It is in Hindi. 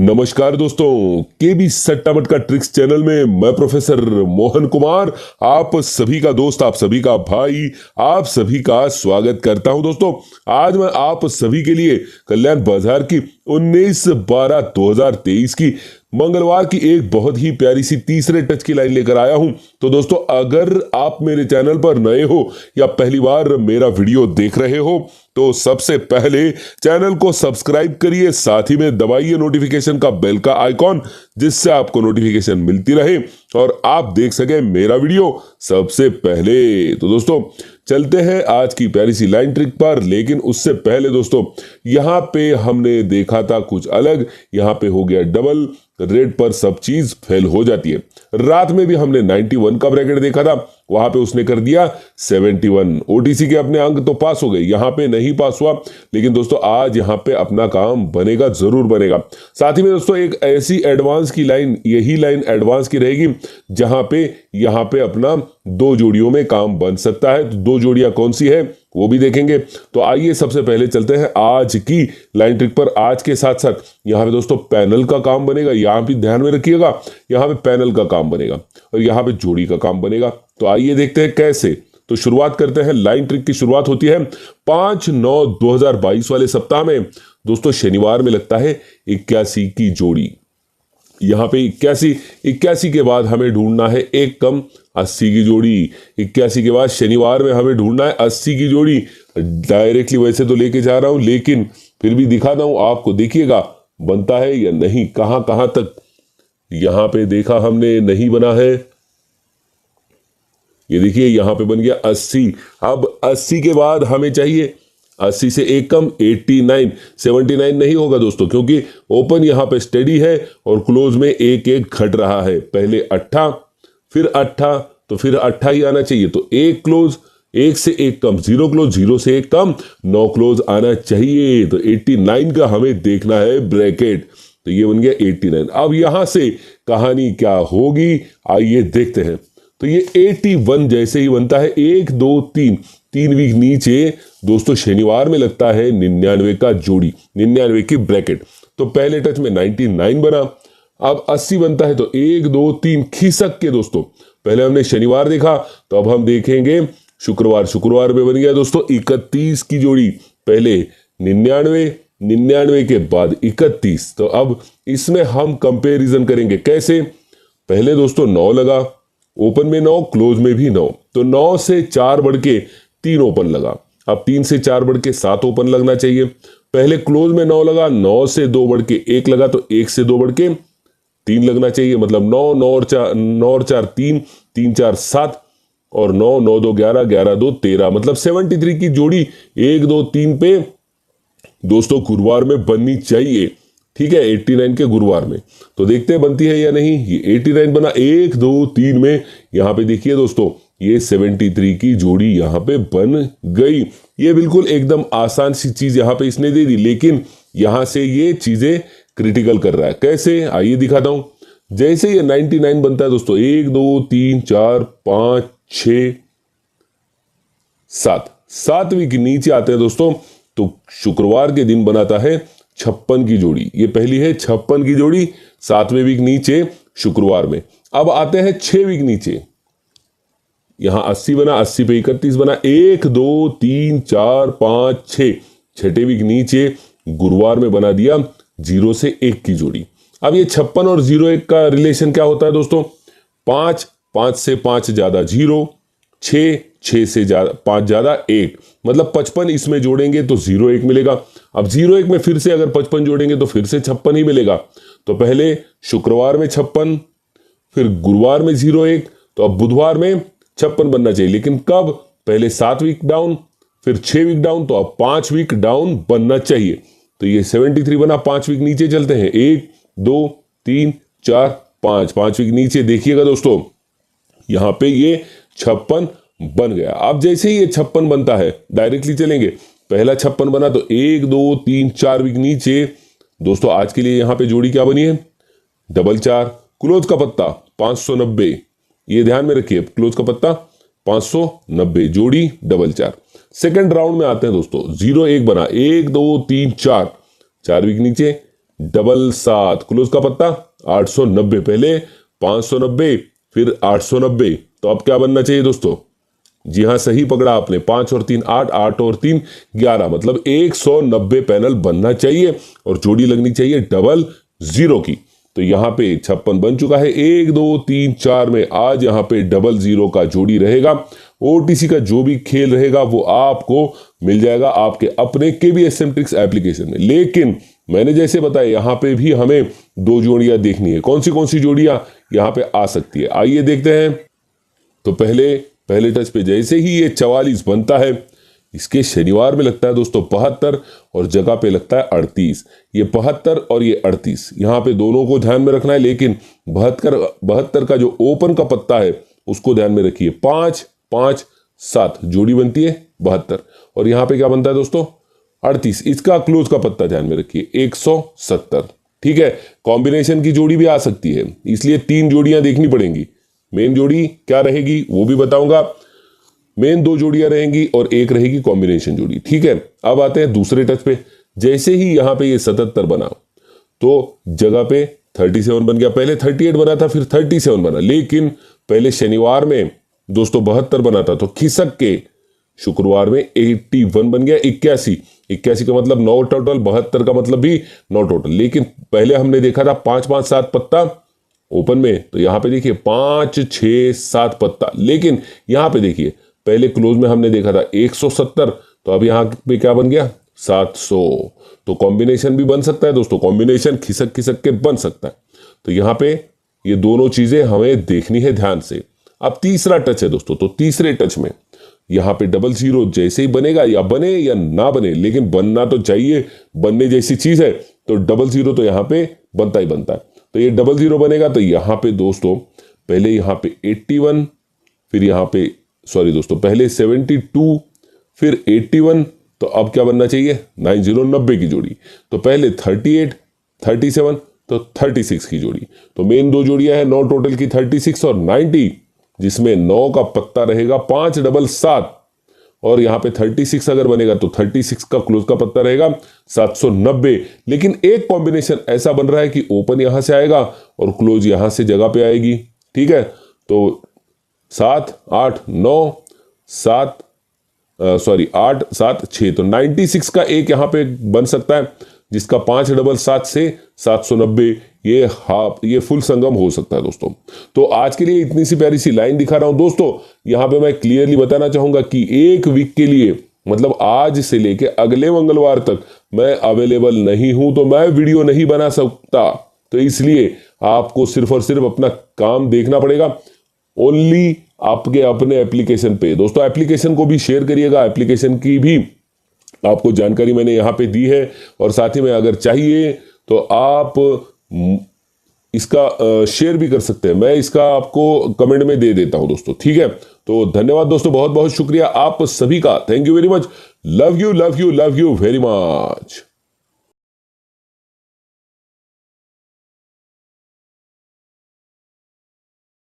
नमस्कार दोस्तों, केबी सट्टा मटका ट्रिक्स चैनल में मैं प्रोफेसर मोहन कुमार आप सभी का दोस्त, आप सभी का भाई, आप सभी का स्वागत करता हूं। दोस्तों, आज मैं आप सभी के लिए कल्याण बाजार की 19/12/2023 की मंगलवार की एक बहुत ही प्यारी सी तीसरे टच की लाइन लेकर आया हूं। तो दोस्तों, अगर आप मेरे चैनल पर नए हो या पहली बार मेरा वीडियो देख रहे हो तो सबसे पहले चैनल को सब्सक्राइब करिए, साथ ही में दबाइए नोटिफिकेशन का बेल का आइकॉन, जिससे आपको नोटिफिकेशन मिलती रहे और आप देख सके मेरा वीडियो सबसे पहले। तो दोस्तों, चलते हैं आज की प्यारी सी लाइन ट्रिक पर। लेकिन उससे पहले दोस्तों, यहाँ पे हमने देखा था कुछ अलग, यहाँ पे हो गया डबल, रेड पर सब चीज फेल हो जाती है। रात में भी हमने 91 का ब्रैकेट देखा था, वहां पे उसने कर दिया 71। ओटीसी के अपने अंक तो पास हो गए, यहाँ पे नहीं पास हुआ, लेकिन दोस्तों आज यहाँ पे अपना काम बनेगा, जरूर बनेगा। साथ ही में दोस्तों, एक ऐसी एडवांस की लाइन, यही लाइन एडवांस की रहेगी जहां पे यहाँ पे अपना दो जोड़ियों में काम बन सकता है। तो दो जोड़ियां कौन सी है वो भी देखेंगे। तो आइए सबसे पहले चलते हैं आज की लाइन ट्रिक पर। आज के साथ साथ यहाँ पे दोस्तों पैनल का काम बनेगा, यहाँ भी ध्यान में रखिएगा, यहाँ पे पैनल का काम बनेगा और यहाँ पे जोड़ी का काम बनेगा। तो आइए देखते हैं कैसे। तो शुरुआत करते हैं। लाइन ट्रिक की शुरुआत होती है 5/9/2022 वाले सप्ताह में। दोस्तों, शनिवार में लगता है 81 की जोड़ी। यहाँ पे 81 के बाद हमें ढूंढना है एक कम 80 की जोड़ी। 81 के बाद शनिवार में हमें ढूंढना है 80 की जोड़ी। डायरेक्टली वैसे तो लेके जा रहा हूं, लेकिन फिर भी दिखाता हूं आपको, देखिएगा बनता है या नहीं, कहां कहां तक। यहां पे देखा हमने, नहीं बना है। ये देखिए यहां पे बन गया 80। अब 80 के बाद हमें चाहिए 80 से एक कम 89। 79 नहीं होगा दोस्तों, क्योंकि ओपन यहां पे स्टेडी है और क्लोज में एक एक घट रहा है। पहले 8, फिर 8, तो फिर 8 ही आना चाहिए। तो एक क्लोज, एक से एक कम 0 क्लोज, 0 से एक कम 9 क्लोज आना चाहिए। तो 89 का हमें देखना है ब्रैकेट। तो ये बन गया 89। अब यहां से कहानी क्या होगी आइए देखते हैं। तो ये 81 जैसे ही बनता है, 1 2 3 वीक नीचे दोस्तों शनिवार में लगता है 99 का जोड़ी, 99 की ब्रैकेट। तो पहले टच में 99 बना। अब 80 बनता है, तो 1 2 3 खिसक के दोस्तों, पहले हमने शनिवार देखा, तो अब हम देखेंगे शुक्रवार। शुक्रवार में बन गया दोस्तों 31 की जोड़ी। पहले 99 के बाद 31। तो अब इसमें हम कंपैरिजन करेंगे कैसे। पहले दोस्तों 9 लगा, ओपन में 9, क्लोज में भी 9, तो 9 से 4 बढ़ के 3 ओपन लगा। अब 3 से 4 बढ़ के 7 ओपन लगना चाहिए। पहले क्लोज में 9 लगा, 9 से 2 बढ़ के 1 लगा, तो 1 से 2 बढ़ के 3 लगना चाहिए। मतलब 9 9 और 4 3 3 4 7 और 9 9 2 11 11 2 13, मतलब 73 की जोड़ी 1 2 3 पे दोस्तों गुरुवार में बननी चाहिए। ठीक है, 89 के गुरुवार में। तो देखते हैं बनती है या नहीं। ये 89 बना 1 2 3 में। यहां पे देखिए दोस्तों, ये 73 की जोड़ी यहां पे बन गई। ये बिल्कुल एकदम आसान सी चीज यहां पे इसने दे दी, लेकिन यहां से ये चीजें क्रिटिकल कर रहा है। कैसे आइए दिखाता हूं। जैसे ये 99 बनता है दोस्तों, 1 2 3 4 5 6 7 वीक नीचे आते हैं दोस्तों, तो शुक्रवार के दिन बनाता है 56 की जोड़ी। ये पहली है 56 की जोड़ी, 7वें वीक नीचे शुक्रवार में। अब आते हैं 6 वीक नीचे। यहां 80 बना, 80 पे 31 बना, 1 2 3 4 5 6, 6ठे वीक नीचे गुरुवार में बना दिया 0 से 1 की जोड़ी। अब ये 56 और 01 का रिलेशन क्या होता है दोस्तों। 5 से 5 ज्यादा 0, 6 से 5 ज्यादा 1, मतलब 55 इसमें जोड़ेंगे तो 01 मिलेगा। अब 01 में फिर से अगर 55 जोड़ेंगे तो फिर से 56 ही मिलेगा। तो पहले शुक्रवार में 56, फिर गुरुवार में 01, तो अब बुधवार में 56 बनना चाहिए। लेकिन कब, पहले 7 वीक डाउन, फिर 6 वीक डाउन, तो अब 5 वीक डाउन बनना चाहिए। तो ये 73 बना। 5 वीक नीचे चलते हैं, 1 2 3 4 5 वीक नीचे देखिएगा दोस्तों, यहां पे ये 56 बन गया। अब जैसे ही ये 56 बनता है, डायरेक्टली चलेंगे। पहला 56 बना, तो 1 2 3 4 वीक नीचे दोस्तों आज के लिए यहां पे जोड़ी क्या बनी है, 4 क्लोज का पत्ता 590। ये ध्यान में रखिए, क्लोज का पत्ता 590, जोड़ी 4। सेकंड राउंड में आते हैं दोस्तों, 0 1 बना, 1 2 3 4 वीक नीचे डबल 7, क्लोज का पत्ता 890, पहले 590 फिर 890, तो अब क्या बनना चाहिए दोस्तों? जी हाँ, सही पकड़ा आपने, 5 और 3 8, 8 और 3 11, मतलब 190 पैनल बनना चाहिए और जोड़ी लगनी चाहिए डबल 0 की। तो यहाँ पे 56 बन चुका है। 1 2 3 4 में आज यहाँ पे डबल 0 का जोड़ी रहेगा। ओटीसी का जो भी खेल रहेगा वो आपको मिल जाएगा आपके अपने केबीएस सिम्प्लेक्स एप्लीकेशन में। लेकिन मैंने जैसे बताया यहाँ पे भी हमें 2 जोड़ियां देखनी है। कौन सी जोड़ियां यहाँ पे आ सकती है, आइए देखते हैं। तो पहले टच पे जैसे ही ये 44 बनता है, इसके शनिवार में लगता है दोस्तों 72 और जगह पे लगता है 38। ये 72 और ये 38 यहाँ पे दोनों को ध्यान में रखना है, लेकिन 72 का जो ओपन का पत्ता है उसको ध्यान में रखिए। 5 5 7 जोड़ी बनती है 72 और यहाँ पे क्या बनता है दोस्तों 38। इसका क्लोज का पत्ता ध्यान में रखिए 170। ठीक है, कॉम्बिनेशन की जोड़ी भी आ सकती है, इसलिए 3 जोड़ियां देखनी पड़ेंगी। मेन जोड़ी क्या रहेगी वो भी बताऊंगा। मेन 2 जोड़ियां रहेंगी और एक रहेगी कॉम्बिनेशन जोड़ी। ठीक है, अब आते हैं दूसरे टच पे। जैसे ही यहां पे ये 77 बना तो जगह पे 37 बन गया। पहले 38 बना था, फिर 37 बना, लेकिन पहले शनिवार में दोस्तों 72 बना था, तो खिसक के शुक्रवार में 81 बन गया। 81 का मतलब 9 टोटल, 72 का मतलब भी 9 टोटल। लेकिन पहले हमने देखा था 5 5 7 पत्ता ओपन में, तो यहां पे देखिए 5 6 7 पत्ता। लेकिन यहां पे देखिए पहले क्लोज में हमने देखा था 170, तो अब यहां पे क्या बन गया 700। तो कॉम्बिनेशन भी बन सकता है दोस्तों, कॉम्बिनेशन खिसक के बन सकता है। तो यहां पे ये दोनों चीजें हमें देखनी है ध्यान से। अब तीसरा टच है दोस्तों, तो तीसरे टच में यहां पे डबल 0 जैसे ही बनेगा, या बने या ना बने, लेकिन बनना तो चाहिए, बनने जैसी चीज है, तो डबल 0 तो यहां पे बनता ही बनता है। तो ये डबल 0 बनेगा, तो यहां पे दोस्तों पहले यहां पे 81, फिर यहां पे सॉरी दोस्तों पहले 72 फिर 81, तो अब क्या बनना चाहिए 90 की जोड़ी। तो पहले 38 37 तो 36 की जोड़ी। तो मेन 2 जोड़ियां हैं 9 टोटल की, 36 और 90, जिसमें 9 का पत्ता रहेगा 5 डबल 7 और यहां पे 36 अगर बनेगा तो 36 का क्लोज का पत्ता रहेगा 790। लेकिन एक कॉम्बिनेशन ऐसा बन रहा है कि ओपन यहां से आएगा और क्लोज यहां से जगह पे आएगी। ठीक है, तो 7 8 9 7 8 7 6, तो 96 का एक यहां पे बन सकता है, जिसका 5 डबल 7 से 790 ये फुल संगम हो सकता है दोस्तों। तो आज के लिए इतनी सी प्यारी सी लाइन दिखा रहा हूं दोस्तों। यहां पे मैं क्लियरली बताना चाहूंगा कि एक वीक के लिए, मतलब आज से लेके अगले मंगलवार तक मैं अवेलेबल नहीं हूं, तो मैं वीडियो नहीं बना सकता। तो इसलिए आपको सिर्फ और सिर्फ अपना काम देखना पड़ेगा, ओनली आपके अपने एप्लीकेशन पे। दोस्तों एप्लीकेशन को भी शेयर करिएगा, एप्लीकेशन की भी आपको जानकारी मैंने यहाँ पे दी है, और साथ ही में अगर चाहिए तो आप इसका शेयर भी कर सकते हैं, मैं इसका आपको कमेंट में दे देता हूं दोस्तों। ठीक है, तो धन्यवाद दोस्तों, बहुत बहुत शुक्रिया आप सभी का, thank you very much, love you very much.